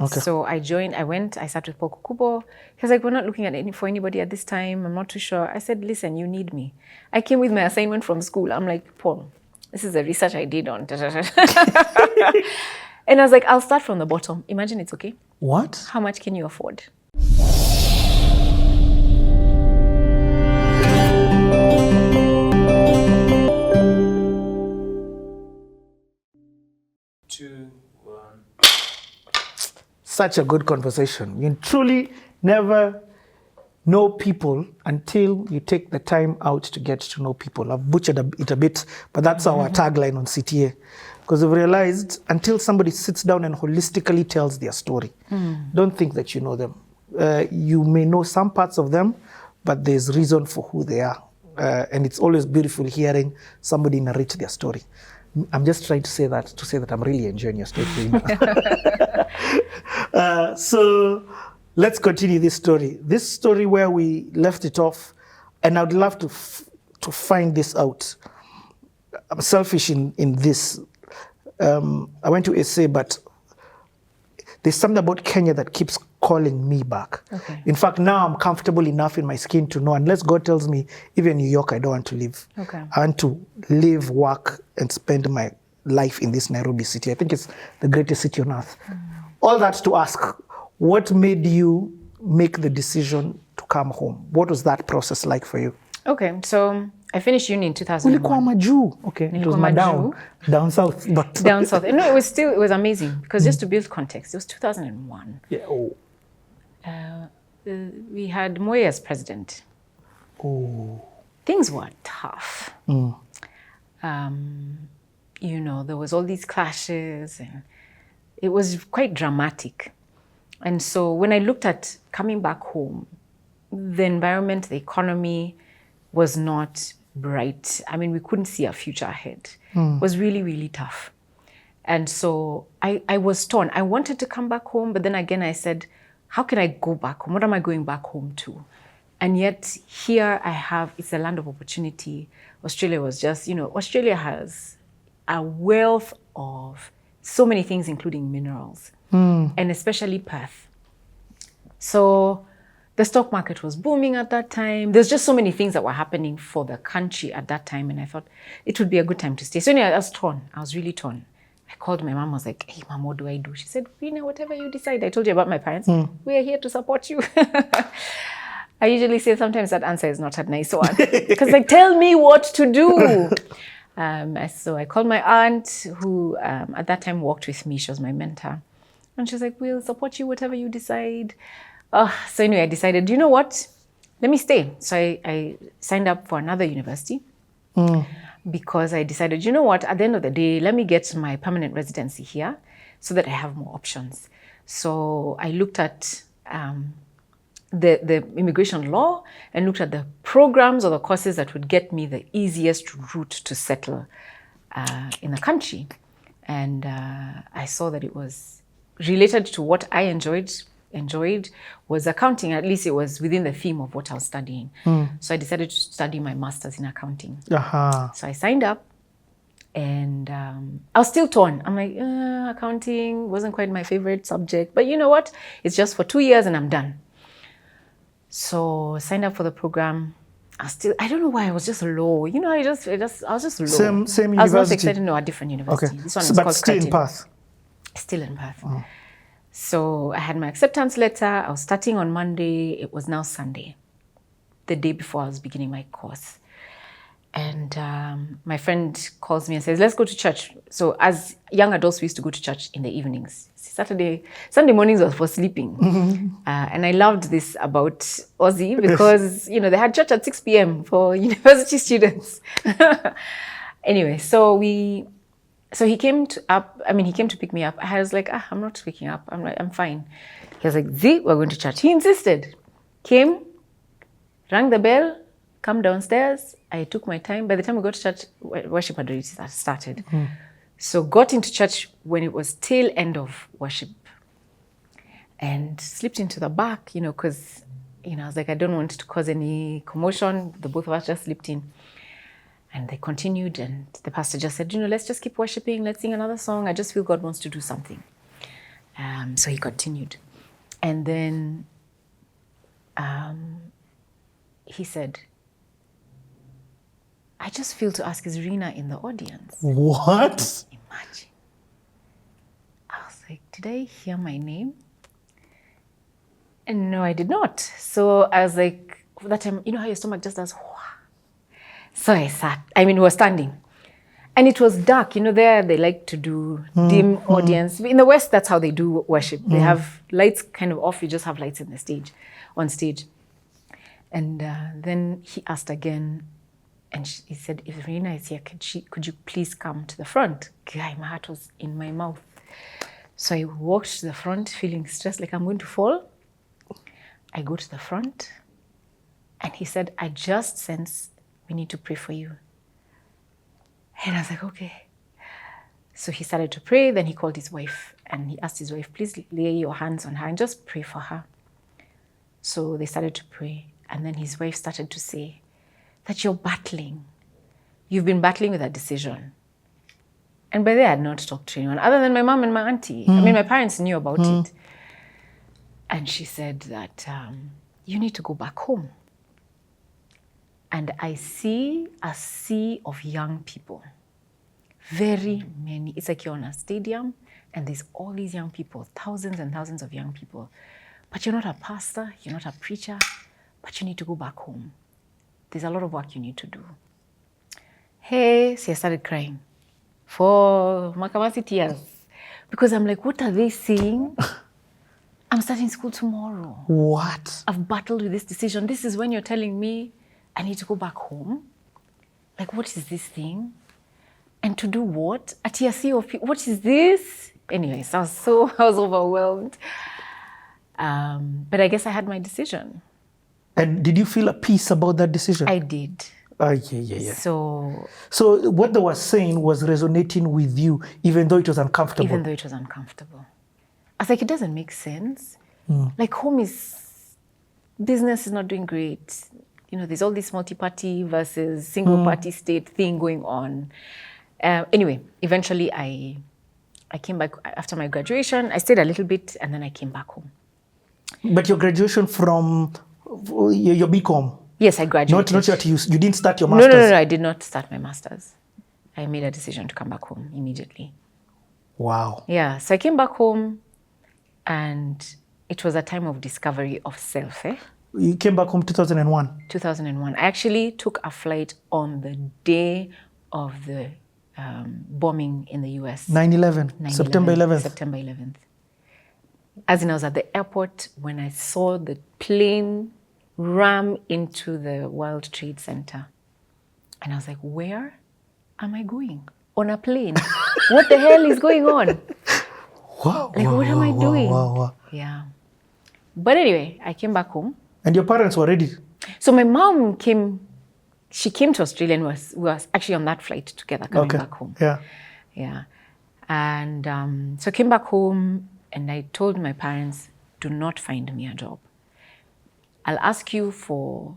Okay. So I sat with Paul Kukubo. He was like, we're not looking for anybody at this time. I'm not too sure. I said, listen, you need me. I came with my assignment from school. I'm like, Paul, this is the research I did on. And I was like, I'll start from the bottom. Imagine it's okay. What? How much can you afford? Such a good conversation. You truly never know people until you take the time out to get to know people. I've butchered it a bit, but that's our tagline on CTA. Because we've realized until somebody sits down and holistically tells their story, don't think that you know them. You may know some parts of them, but there's reason for who they are. And it's always beautiful hearing somebody narrate their story. I'm just trying to say that I'm really enjoying your story. So let's continue this story. This story where we left it off, and I'd love to find this out. I'm selfish in this. I went to SA, but there's something about Kenya that keeps calling me back. Okay. In fact, now I'm comfortable enough in my skin to know, unless God tells me, even New York, I don't want to live. Okay. I want to live, work, and spend my life in this Nairobi city. I think it's the greatest city on earth. All that to ask, what made you make the decision to come home? What was that process like for you? Okay, so I finished uni in 2001. Ulikuwa majuu. Okay, it was my down south. But down south. No, it was amazing because just to build context, it was 2001. Yeah. Oh. We had Moi as president. Oh. Things were tough. You know, there was all these clashes and it was quite dramatic. And so when I looked at coming back home, the environment, the economy was not bright. I mean, we couldn't see a future ahead. It was really, really tough. And so I was torn. I wanted to come back home, but then again, I said, how can I go back home? What am I going back home to? And yet here it's a land of opportunity. Australia was just, Australia has a wealth of so many things, including minerals, and especially Perth. So the stock market was booming at that time. There's just so many things that were happening for the country at that time. And I thought it would be a good time to stay. So anyway, I was torn. I was really torn. I called my mom. I was like, hey, mom, what do I do? She said, Rina, whatever you decide. I told you about my parents. We are here to support you. I usually say sometimes that answer is not a nice one. Because tell me what to do. So I called my aunt who at that time worked with me. She was my mentor. And she was like, we'll support you, whatever you decide. So anyway, I decided, you know what? Let me stay. So I signed up for another university because I decided, you know what? At the end of the day, let me get my permanent residency here so that I have more options. So I looked at the immigration law and looked at the programs or the courses that would get me the easiest route to settle in the country. And I saw that it was related to what I enjoyed was accounting. At least it was within the theme of what I was studying. So I decided to study my master's in accounting. So I signed up and I was still torn. I'm like, accounting wasn't quite my favorite subject, but you know what? It's just for 2 years and I'm done. So I signed up for the program. I don't know why, I was just low. I was just low. Same university? I was not excited, no, a different university. Okay. This one is but called still in Perth? Still in Perth. So I had my acceptance letter. I was starting on Monday. It was now Sunday, the day before I was beginning my course. And my friend calls me and says, let's go to church. So as young adults, we used to go to church in the evenings. Sunday mornings was for sleeping. And I loved this about Aussie because, they had church at 6 p.m. for university students. Anyway, so he came to pick me up. I was like, I'm not picking up. I'm fine. He was like, we're going to church. He insisted. Came, rang the bell, come downstairs. I took my time. By the time we got to church, worship had already started. So got into church when it was tail end of worship and slipped into the back, because, I was like, I don't want to cause any commotion. The both of us just slipped in. And they continued, and the pastor just said, let's just keep worshiping. Let's sing another song. I just feel God wants to do something. So he continued. And then he said, I just feel to ask, is Rina in the audience? What? Imagine. I was like, did I hear my name? And no, I did not. So I was like, that time, you know how your stomach just does, wah. So I sat, we were standing. And it was dark. You know, there they like to do dim audience. In the West, that's how they do worship. They have lights kind of off. You just have lights on stage. And then he asked again, and he said, if Rina is here, could you please come to the front? Guy, my heart was in my mouth. So I walked to the front, feeling stressed, like I'm going to fall. I go to the front, and he said, I just sense we need to pray for you. And I was like, okay. So he started to pray. Then he called his wife, and he asked his wife, please lay your hands on her and just pray for her. So they started to pray. And then his wife started to say that you're battling. You've been battling with a decision. And by then, I had not talked to anyone other than my mom and my auntie. My parents knew about it. And she said that you need to go back home. And I see a sea of young people. Very many. It's like you're on a stadium and there's all these young people, thousands and thousands of young people. But you're not a pastor, you're not a preacher, but you need to go back home. There's a lot of work you need to do. Hey, so I started crying for makamasi tears. Because I'm like, what are they saying? I'm starting school tomorrow. What? I've battled with this decision. This is when you're telling me I need to go back home? Like, what is this thing? And to do what? A TRC of people? What is this? Anyways, I was overwhelmed. But I guess I had my decision. And did you feel a peace about that decision? I did. Yeah. So what they were saying was resonating with you, even though it was uncomfortable. Even though it was uncomfortable. I was like, it doesn't make sense. Like, business is not doing great. You know, there's all this multi-party versus single-party state thing going on. Anyway, eventually I came back after my graduation. I stayed a little bit, and then I came back home. But your graduation from your BCom? Yes, I graduated. Not your, you didn't start your master's? No, I did not start my master's. I made a decision to come back home immediately. Wow. Yeah, so I came back home, and it was a time of discovery of self. You came back home 2001? 2001. I actually took a flight on the day of the bombing in the US. 9/11, September 11th. September 11th. As in, I was at the airport when I saw the plane ram into the World Trade Center. And I was like, where am I going? On a plane? What the hell is going on? Wow. Like, what am I doing? Wow. Yeah. But anyway, I came back home. And your parents were ready? So my mom came to Australia and we was actually on that flight together coming back home. Yeah. And so I came back home and I told my parents, do not find me a job. I'll ask you for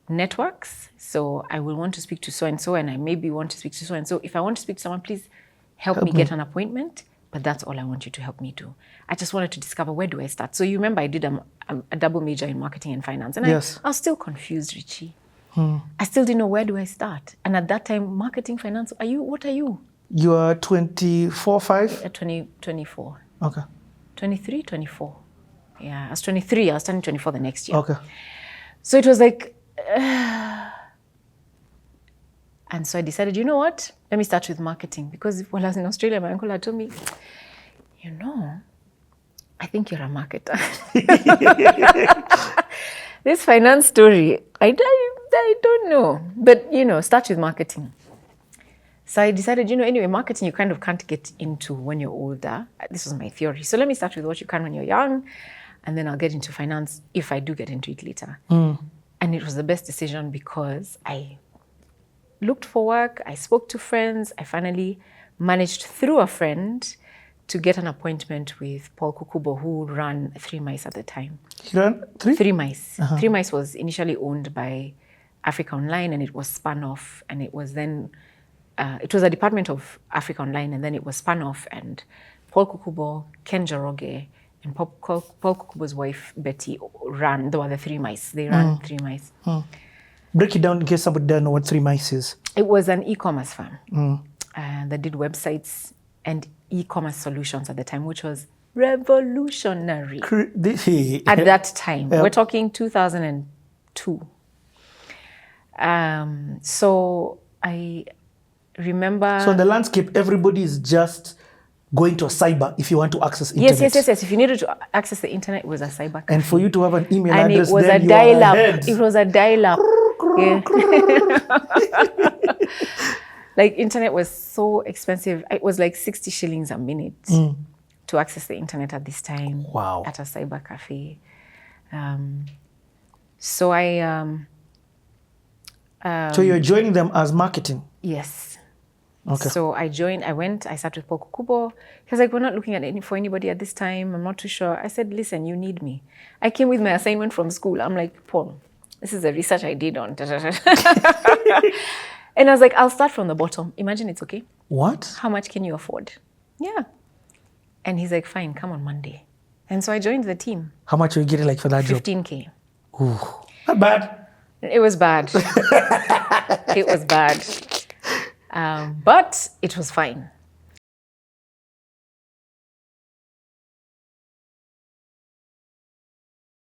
networks. So I will want to speak to so-and-so and I maybe want to speak to so-and-so. If I want to speak to someone, please help me get an appointment. But that's all I want you to help me do. I just wanted to discover, where do I start? So you remember I did a double major in marketing and finance. And yes. I was still confused, Richie. I still didn't know, where do I start? And at that time, marketing, finance, what are you? You are 24, 5? 24. Okay. 23, 24. Yeah, I was 23. I was turning 24 the next year. Okay. So it was like... And so I decided, you know what? Let me start with marketing. Because while I was in Australia, my uncle had told me, you know, I think you're a marketer. This finance story, I don't know. But, start with marketing. So I decided, anyway, marketing, you kind of can't get into when you're older. This was my theory. So let me start with what you can when you're young. And then I'll get into finance if I do get into it later. And it was the best decision because I looked for work, I spoke to friends, I finally managed through a friend to get an appointment with Paul Kukubo, who ran 3 Mice at the time. He ran 3? 3 Mice. 3 Mice was initially owned by Africa Online and it was spun off, and it was then, it was a department of Africa Online, and then it was spun off and Paul Kukubo, Ken Joroge, and Paul Kukubo's wife, Betty, ran. There were the 3 mice. They ran 3 mice. Break it down in case somebody doesn't know what 3 mice is. It was an e-commerce firm that did websites and e-commerce solutions at the time, which was revolutionary at that time. We're talking 2002. So I remember... So in the landscape, everybody is just going to a cyber if you want to access internet. Yes. If you needed to access the internet, it was a cyber cafe. And for you to have an email and address, it was then a you dial-up. are ahead. It was a dial-up. Yeah. Like, internet was so expensive. It was like 60 shillings a minute to access the internet at this time. Wow. At a cyber cafe. So I... so you're joining them as marketing? Yes. Okay. So I sat with Paul Kukubo. He was like, we're not looking for anybody at this time. I'm not too sure. I said, listen, you need me. I came with my assignment from school. I'm like, Paul, this is the research I did on... And I was like, I'll start from the bottom. Imagine it's okay. What? How much can you afford? Yeah. And he's like, fine, come on Monday. And so I joined the team. How much were you getting for that job? 15K. Ooh, not bad. It was bad. It was bad. But it was fine.